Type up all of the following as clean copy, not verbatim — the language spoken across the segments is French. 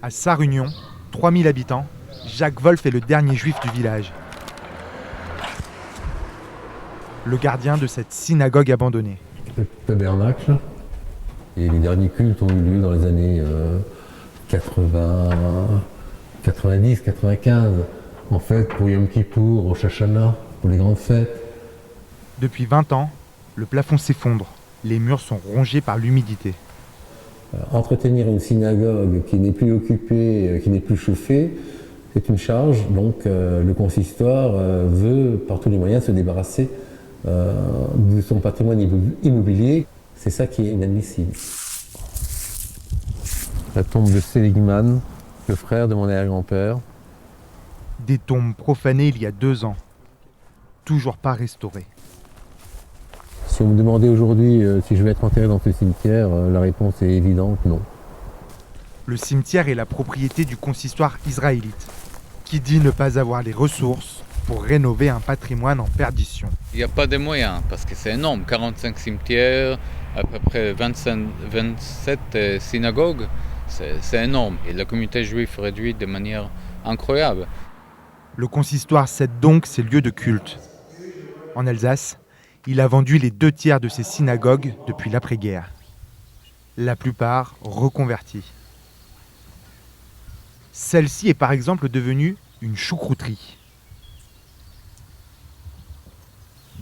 À Sarre-Union, 3000 habitants, Jacques Wolf est le dernier juif du village. Le gardien de cette synagogue abandonnée. Le tabernacle. Et les derniers cultes ont eu lieu dans les années 80, 90, 95. En fait, pour Yom Kippour, Rosh Hashanah, pour les grandes fêtes. Depuis 20 ans, le plafond s'effondre. Les murs sont rongés par l'humidité. Entretenir une synagogue qui n'est plus occupée, qui n'est plus chauffée, c'est une charge. Donc le consistoire veut par tous les moyens se débarrasser de son patrimoine immobilier. C'est ça qui est inadmissible. La tombe de Seligman, le frère de mon arrière-grand-père. Des tombes profanées il y a 2 ans. Toujours pas restaurées. Si vous me demandez aujourd'hui si je vais être enterré dans ce cimetière, la réponse est évidente, non. Le cimetière est la propriété du consistoire israélite, qui dit ne pas avoir les ressources pour rénover un patrimoine en perdition. Il n'y a pas de moyens, parce que c'est énorme. 45 cimetières, à peu près 27 synagogues, c'est énorme. Et la communauté juive réduite de manière incroyable. Le consistoire cède donc ses lieux de culte. En Alsace, il a vendu les 2/3 de ses synagogues depuis l'après-guerre. La plupart reconverties. Celle-ci est par exemple devenue une choucrouterie.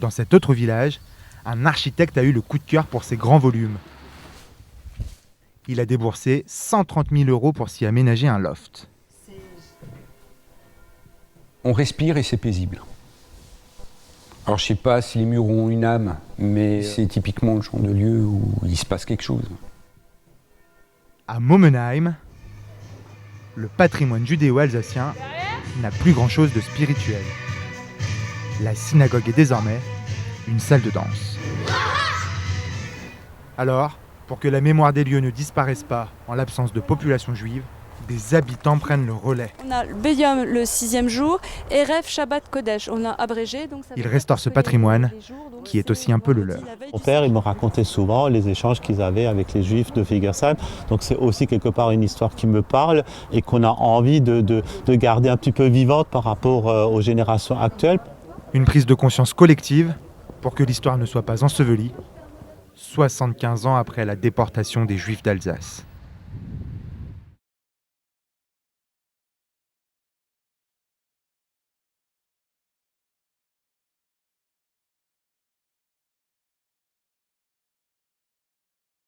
Dans cet autre village, un architecte a eu le coup de cœur pour ses grands volumes. Il a déboursé 130 000 € pour s'y aménager un loft. On respire et c'est paisible. Alors je sais pas si les murs ont une âme, mais c'est typiquement le genre de lieu où il se passe quelque chose. À Momenheim, le patrimoine judéo-alsacien n'a plus grand-chose de spirituel. La synagogue est désormais une salle de danse. Alors, pour que la mémoire des lieux ne disparaisse pas en l'absence de population juive, des habitants prennent le relais. On a Beyom le 6e jour et Rev Shabbat Kodesh. On a abrégé. Donc ça Ils restaurent ce patrimoine qui est aussi un peu le leur. Mon père, il me racontait souvent les échanges qu'ils avaient avec les Juifs de Figersheim. Donc c'est aussi quelque part une histoire qui me parle et qu'on a envie de garder un petit peu vivante par rapport aux générations actuelles. Une prise de conscience collective pour que l'histoire ne soit pas ensevelie 75 ans après la déportation des Juifs d'Alsace.